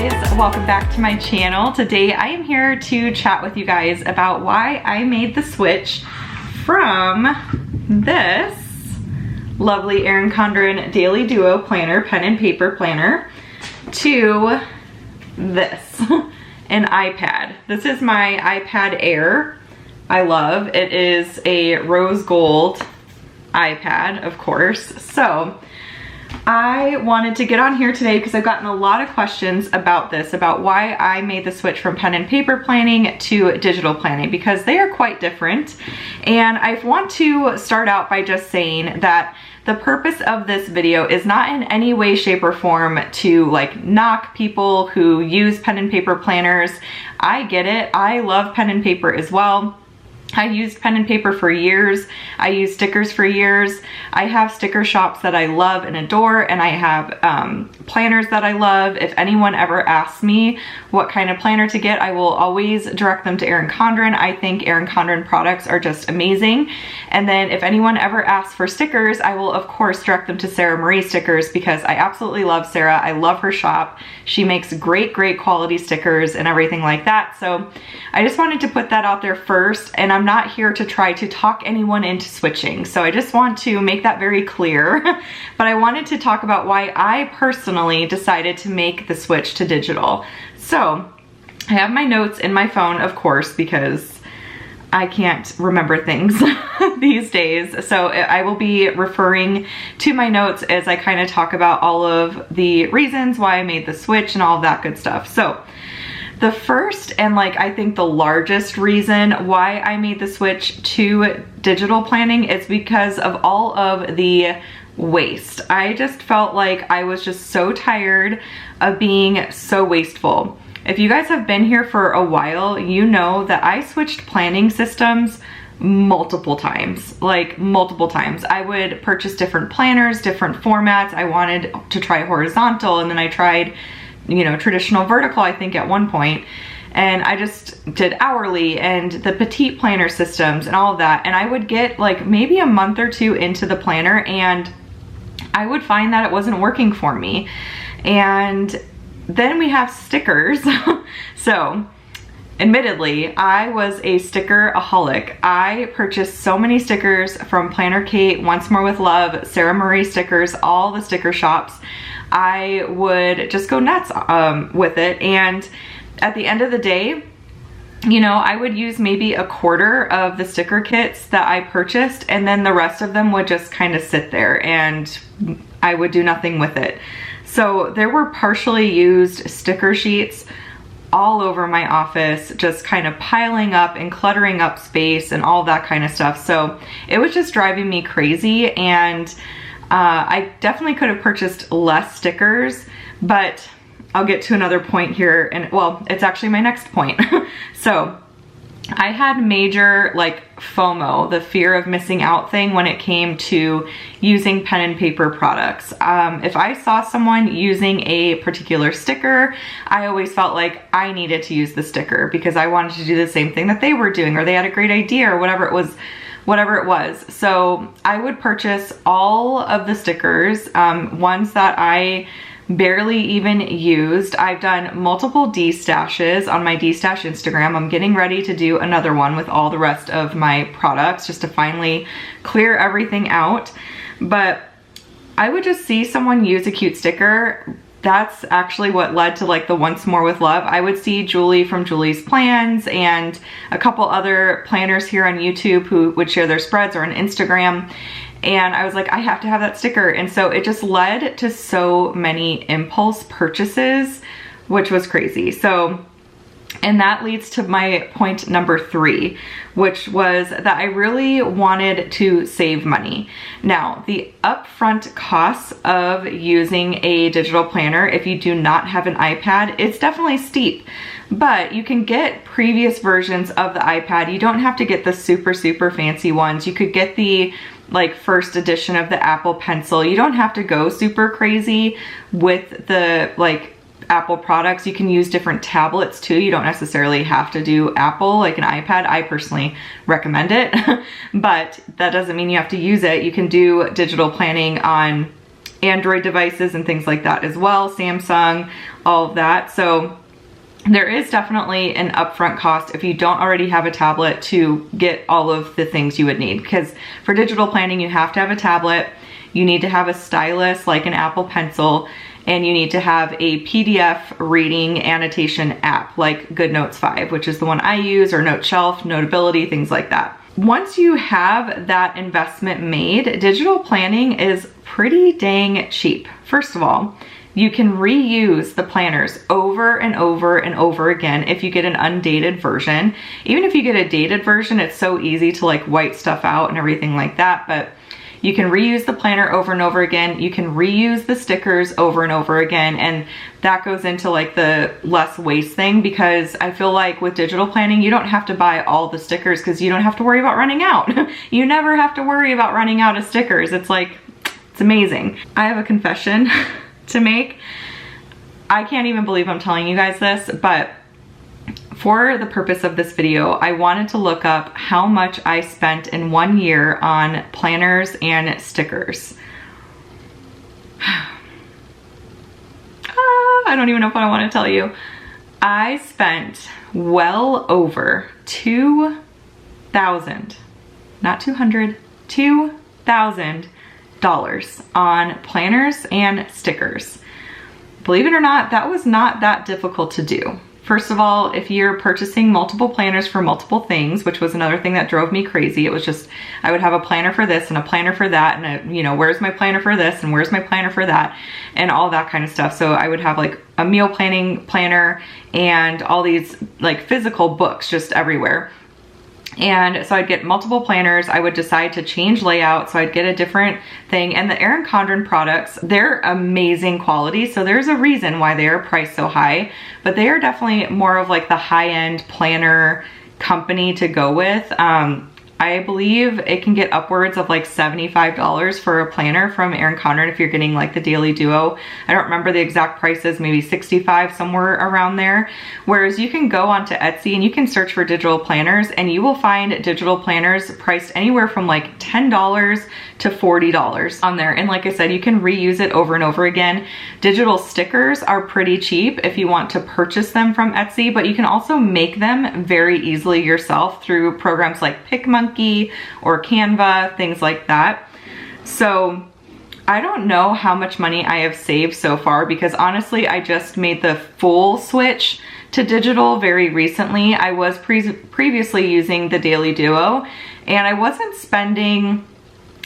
guys, welcome back to my channel. Today I am here to chat with you guys about why I made the switch from this lovely Erin Condren Daily Duo Planner, pen and paper planner, to this, an iPad. This is my iPad Air. I love it. Is a rose gold iPad, of course. So I wanted to get on here today because I've gotten a lot of questions about this, about why I made the switch from pen and paper planning to digital planning, because they are quite different. And I want to start out by just saying that the purpose of this video is not in any way, shape, or form to like knock people who use pen and paper planners. I get it. I love pen and paper as well. I used pen and paper for years. I used stickers for years. I have sticker shops that I love and adore, and I have planners that I love. If anyone ever asks me what kind of planner to get, I will always direct them to Erin Condren. I think Erin Condren products are just amazing. And then if anyone ever asks for stickers, I will of course direct them to Sarah Marie Stickers, because I absolutely love Sarah. I love her shop. She makes great quality stickers and everything like that. So I just wanted to put that out there first, and I'm not here to try to talk anyone into switching. So I just want to make that very clear. But I wanted to talk about why I personally decided to make the switch to digital. So I have my notes in my phone, of course, because I can't remember things these days. So I will be referring to my notes as I kind of talk about all of the reasons why I made the switch and all of that good stuff. So the first and I think the largest reason why I made the switch to digital planning is because of all of the waste. I just felt like I was just so tired of being so wasteful. If you guys have been here for a while, you know that I switched planning systems multiple times, multiple times. I would purchase different planners, different formats. I wanted to try horizontal, and then I tried, you know, traditional vertical, I think at one point. And I just did hourly and the petite planner systems and all of that. And I would get maybe a month or two into the planner, and I would find that it wasn't working for me. And then we have stickers. So admittedly, I was a sticker-aholic. I purchased so many stickers from Planner Kate, Once More with Love, Sarah Marie Stickers, all the sticker shops. I would just go nuts with it. And at the end of the day, you know, I would use maybe a quarter of the sticker kits that I purchased, and then the rest of them would just kind of sit there and I would do nothing with it. So there were partially used sticker sheets all over my office, just kind of piling up and cluttering up space and all that kind of stuff. So it was just driving me crazy, and I definitely could have purchased less stickers, but I'll get to another point here, and well, it's actually my next point. So I had major FOMO, the fear of missing out thing, when it came to using pen and paper products. If I saw someone using a particular sticker, I always felt like I needed to use the sticker because I wanted to do the same thing that they were doing, or they had a great idea, or whatever it was. So I would purchase all of the stickers, ones that I barely even used. I've done multiple D-stashes on my D-stash Instagram. I'm getting ready to do another one with all the rest of my products, just to finally clear everything out. But I would just see someone use a cute sticker. That's actually what led to the Once More with Love. I would see Julie from Julie's Plans and a couple other planners here on YouTube who would share their spreads, or on Instagram. And I was like, I have to have that sticker. And so it just led to so many impulse purchases, which was crazy. So, and that leads to my point number 3, which was that I really wanted to save money. Now, the upfront costs of using a digital planner, if you do not have an iPad, it's definitely steep. But you can get previous versions of the iPad. You don't have to get the super fancy ones. You could get the first edition of the Apple Pencil. You don't have to go super crazy with the Apple products. You can use different tablets too. You don't necessarily have to do Apple, like an iPad. I personally recommend it, but that doesn't mean you have to use it. You can do digital planning on Android devices and things like that as well, Samsung, all of that. So there is definitely an upfront cost if you don't already have a tablet to get all of the things you would need. Because for digital planning, you have to have a tablet, you need to have a stylus like an Apple Pencil, and you need to have a PDF reading annotation app like GoodNotes 5, which is the one I use, or Note Shelf, Notability, things like that. Once you have that investment made, digital planning is pretty dang cheap. First of all, you can reuse the planners over and over and over again if you get an undated version. Even if you get a dated version, it's so easy to like white stuff out and everything like that, but you can reuse the planner over and over again. You can reuse the stickers over and over again, and that goes into like the less waste thing, because I feel like with digital planning, you don't have to buy all the stickers because you don't have to worry about running out. You never have to worry about running out of stickers. It's like, it's amazing. I have a confession to make. I can't even believe I'm telling you guys this, but for the purpose of this video, I wanted to look up how much I spent in 1 year on planners and stickers. I don't even know if I want to tell you. I spent well over $2,000, not 200, $2,000 on planners and stickers. Believe it or not, that was not that difficult to do. First of all, if you're purchasing multiple planners for multiple things, which was another thing that drove me crazy, it was just, I would have a planner for this and a planner for that, and you know, where's my planner for this and where's my planner for that, and all that kind of stuff. So I would have like a meal planning planner and all these like physical books just everywhere. And so I'd get multiple planners. I would decide to change layout, so I'd get a different thing. And the Erin Condren products, they're amazing quality, so there's a reason why they are priced so high, but they are definitely more of like the high-end planner company to go with. I believe it can get upwards of like $75 for a planner from Erin Condren if you're getting like the Daily Duo. I don't remember the exact prices, maybe 65, somewhere around there. Whereas you can go onto Etsy and you can search for digital planners, and you will find digital planners priced anywhere from like $10 to $40 on there. And like I said, you can reuse it over and over again. Digital stickers are pretty cheap if you want to purchase them from Etsy, but you can also make them very easily yourself through programs like PicMonkey or Canva, things like that. So I don't know how much money I have saved so far, because honestly, I just made the full switch to digital very recently. I was previously using the Daily Duo, and I wasn't spending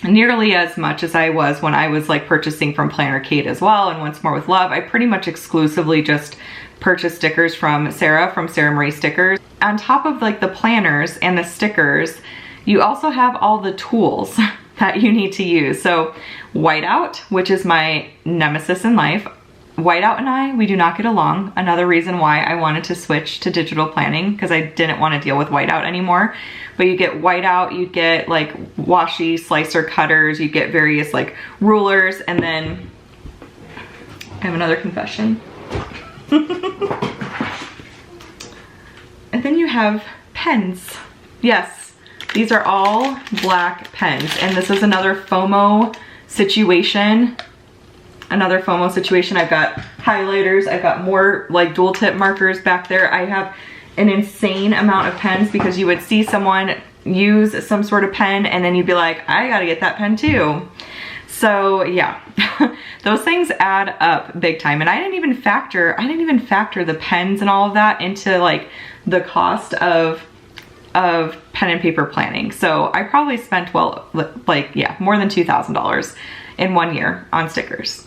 nearly as much as I was when I was like purchasing from Planner Kate as well, and Once More with Love. I pretty much exclusively just purchased stickers from Sarah Marie Stickers. On top of like the planners and the stickers, you also have all the tools that you need to use. So whiteout, which is my nemesis in life. Whiteout and I, we do not get along. Another reason why I wanted to switch to digital planning, because I didn't want to deal with whiteout anymore. But you get whiteout, you get like washi slicer cutters, you get various like rulers, and then I have another confession. And then you have pens. Yes, these are all black pens, and this is another FOMO situation. I've got highlighters, I've got more like dual tip markers back there. I have an insane amount of pens, because you would see someone use some sort of pen and then you'd be like, I gotta get that pen too. So yeah, those things add up big time. And I didn't even factor the pens and all of that into like the cost of pen and paper planning. So I probably spent, well, like, yeah, more than $2,000 in 1 year on stickers.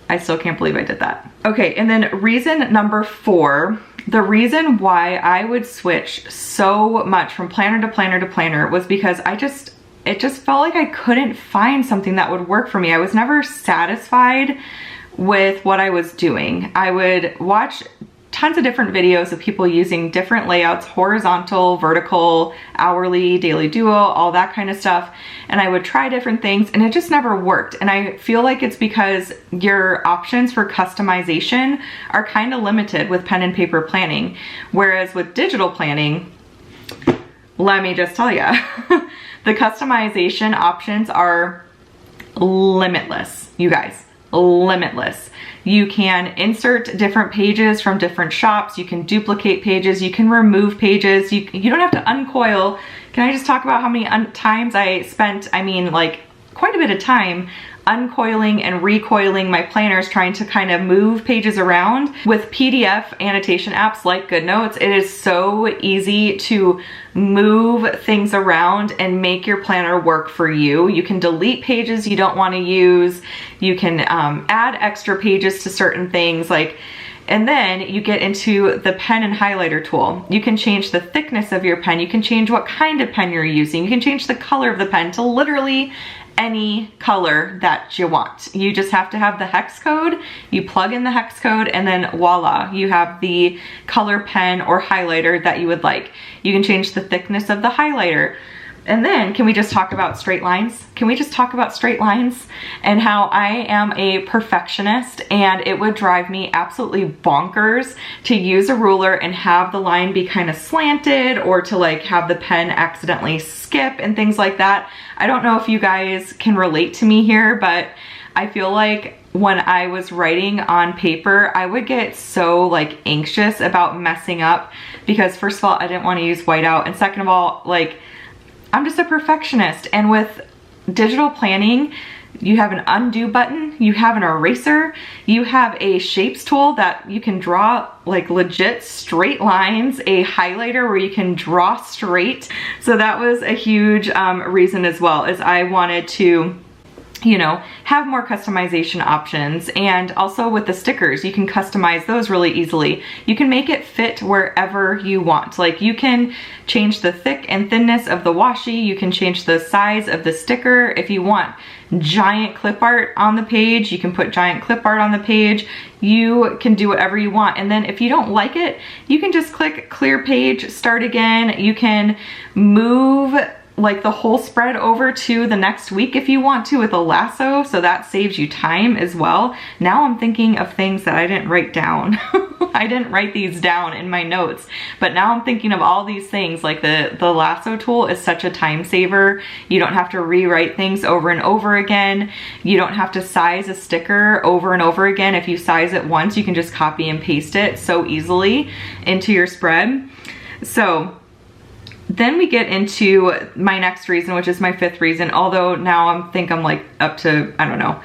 I still can't believe I did that. Okay, and then reason number 4, the reason why I would switch so much from planner to planner to planner was because it just felt like I couldn't find something that would work for me. I was never satisfied with what I was doing. I would watch tons of different videos of people using different layouts, horizontal, vertical, hourly, Daily Duo, all that kind of stuff. And I would try different things and it just never worked. And I feel like it's because your options for customization are kind of limited with pen and paper planning. Whereas with digital planning, let me just tell you, the customization options are limitless, you guys. limitless. You can insert different pages from different shops. You can duplicate pages. You can remove pages. You don't have to uncoil. Can I just talk about how many times I spent, I mean, like quite a bit of time uncoiling and recoiling my planners, trying to kind of move pages around. With PDF annotation apps like GoodNotes, it is so easy to move things around and make your planner work for you. You can delete pages you don't want to use. You can add extra pages to certain things, like, and then you get into the pen and highlighter tool. You can change the thickness of your pen. You can change what kind of pen you're using. You can change the color of the pen to literally any color that you want. You just have to have the hex code. You plug in the hex code and then voila, you have the color pen or highlighter that you would like. You can change the thickness of the highlighter. And then can we just talk about straight lines? Can we just talk about straight lines and how I am a perfectionist, and it would drive me absolutely bonkers to use a ruler and have the line be kind of slanted, or to like have the pen accidentally skip and things like that. I don't know if you guys can relate to me here, but I feel like when I was writing on paper, I would get so like anxious about messing up, because first of all, I didn't want to use whiteout, and second of all, like, I'm just a perfectionist. And with digital planning, you have an undo button, you have an eraser, you have a shapes tool that you can draw like legit straight lines, a highlighter where you can draw straight. So that was a huge reason as well, is I wanted to, you know, have more customization options. And also with the stickers, you can customize those really easily. You can make it fit wherever you want. Like, you can change the thick and thinness of the washi. You can change the size of the sticker. If you want giant clip art on the page, you can put giant clip art on the page. You can do whatever you want. And then if you don't like it, you can just click clear page, start again. You can move like the whole spread over to the next week if you want to with a lasso, so that saves you time as well. Now I'm thinking of things that I didn't write down. I didn't write these down in my notes, but now I'm thinking of all these things. Like the lasso tool is such a time saver. You don't have to rewrite things over and over again. You don't have to size a sticker over and over again. If you size it once, you can just copy and paste it so easily into your spread. So then we get into my next reason, which is my fifth reason, although now I'm like up to, I don't know,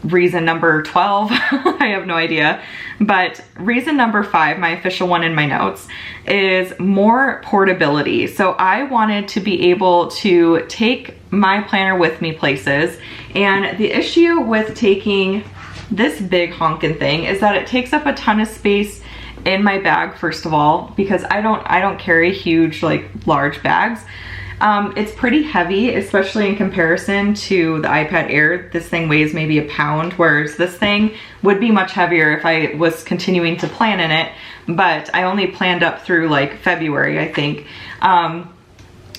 reason number 12. I have no idea. But reason number 5, my official one in my notes, is more portability. So I wanted to be able to take my planner with me places. And the issue with taking this big honkin' thing is that it takes up a ton of space in my bag, first of all, because I don't carry huge, like, large bags. It's pretty heavy, especially in comparison to the iPad Air. This thing weighs maybe a pound, whereas this thing would be much heavier if I was continuing to plan in it, but I only planned up through like February, I think. And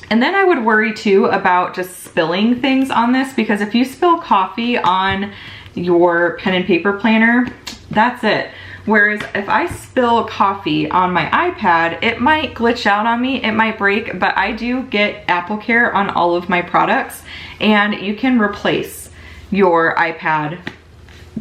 then I would worry too about just spilling things on this, because if you spill coffee on your pen and paper planner, that's it. Whereas if I spill coffee on my iPad, it might glitch out on me, it might break, but I do get Apple Care on all of my products, and you can replace your iPad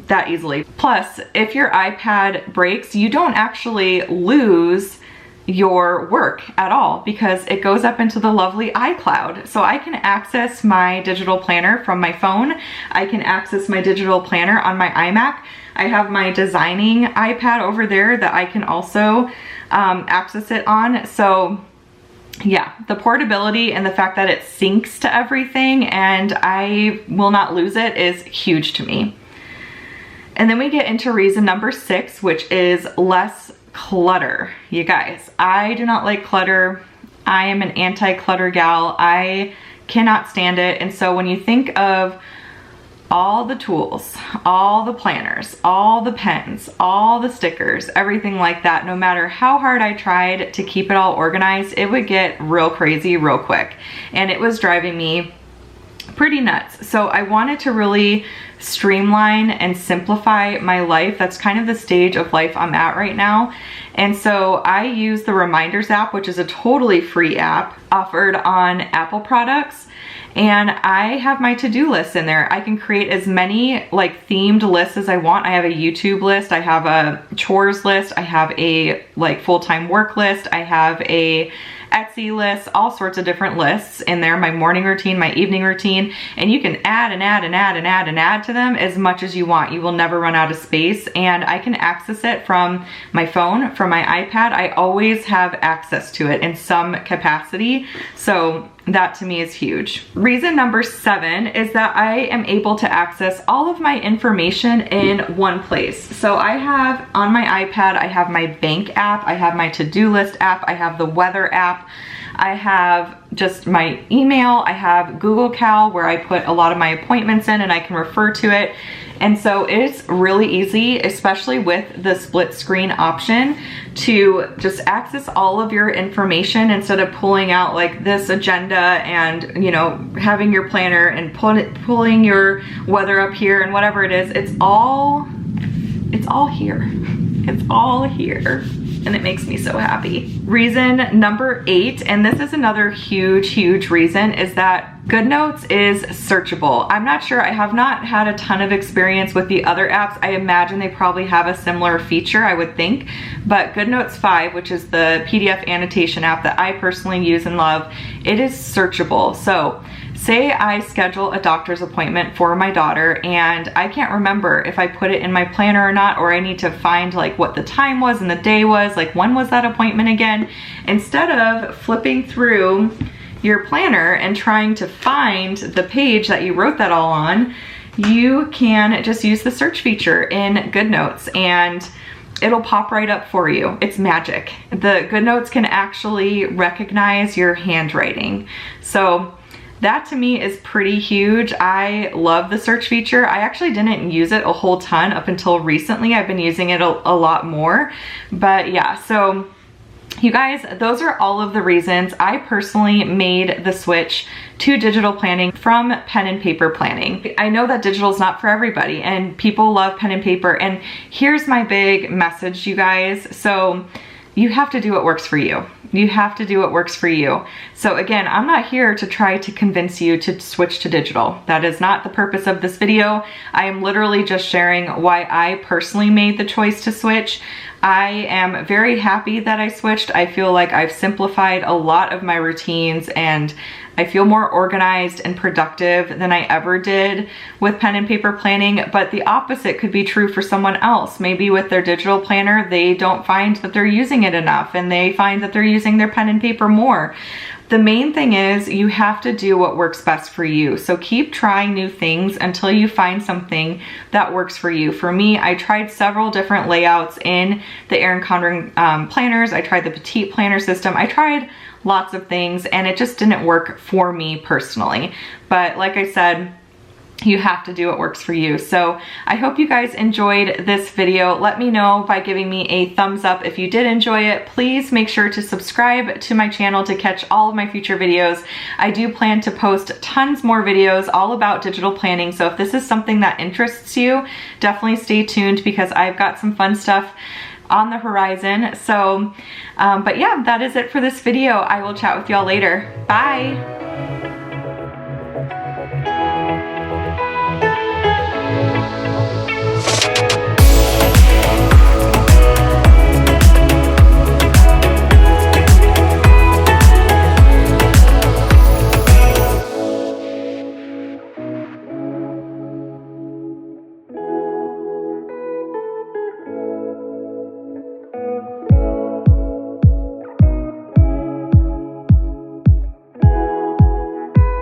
that easily. Plus, if your iPad breaks, you don't actually lose your work at all, because it goes up into the lovely iCloud. So I can access my digital planner from my phone. I can access my digital planner on my iMac. I have my designing iPad over there that I can also access it on. So yeah, the portability and the fact that it syncs to everything and I will not lose it is huge to me. And then we get into reason number 6, which is less clutter. You guys, I do not like clutter. I am an anti-clutter gal. I cannot stand it. And so when you think of all the tools, all the planners, all the pens, all the stickers, everything like that, no matter how hard I tried to keep it all organized, it would get real crazy real quick. And it was driving me pretty nuts. So I wanted to really streamline and simplify my life. That's kind of the stage of life I'm at right now. And so I use the Reminders app, which is a totally free app offered on Apple products. and I have my to-do lists in there. I can create as many like themed lists as I want. I have a YouTube list, I have a chores list, I have a like full-time work list, I have a Etsy list, all sorts of different lists in there, my morning routine, my evening routine, and you can add and add and add and add and add to them as much as you want. You will never run out of space, and I can access it from my phone, from my iPad. I always have access to it in some capacity, so that to me is huge. Reason number 7 is that I am able to access all of my information in one place. So I have on my iPad, I have my bank app, I have my to-do list app, I have the weather app, I have just my email, I have Google Cal where I put a lot of my appointments in and I can refer to it. And so it's really easy, especially with the split screen option, to just access all of your information instead of pulling out like this agenda and, you know, having your planner and pulling your weather up here and whatever it is. It's all here. It's all here. And it makes me so happy. Reason number 8, and this is another huge reason, is that GoodNotes is searchable. I'm not sure, I have not had a ton of experience with the other apps. I imagine they probably have a similar feature, I would think, but GoodNotes 5, which is the PDF annotation app that I personally use and love, it is searchable. So say I schedule a doctor's appointment for my daughter and I can't remember if I put it in my planner or not, or I need to find like what the time was and the day was, like when was that appointment again? Instead of flipping through your planner and trying to find the page that you wrote that all on, you can just use the search feature in GoodNotes and it'll pop right up for you. It's magic. The GoodNotes can actually recognize your handwriting. So that to me is pretty huge. I love the search feature. I actually didn't use it a whole ton up until recently. I've been using it a lot more, but yeah, so you guys, those are all of the reasons I personally made the switch to digital planning from pen and paper planning. I know that digital is not for everybody and people love pen and paper, and here's my big message, you guys. So you have to do what works for you. You have to do what works for you. So again, I'm not here to try to convince you to switch to digital. That is not the purpose of this video. I am literally just sharing why I personally made the choice to switch. I am very happy that I switched. I feel like I've simplified a lot of my routines and I feel more organized and productive than I ever did with pen and paper planning, but the opposite could be true for someone else. Maybe with their digital planner, they don't find that they're using it enough and they find that they're using their pen and paper more. The main thing is you have to do what works best for you. So keep trying new things until you find something that works for you. For me, I tried several different layouts in the Erin Condren planners. I tried the petite planner system. I tried lots of things and it just didn't work for me personally. But like I said, you have to do what works for you. So I hope you guys enjoyed this video. Let me know by giving me a thumbs up if you did enjoy it. Please make sure to subscribe to my channel to catch all of my future videos. I do plan to post tons more videos all about digital planning. So if this is something that interests you, definitely stay tuned because I've got some fun stuff on the horizon. So, but yeah, that is it for this video. I will chat with y'all later. Bye.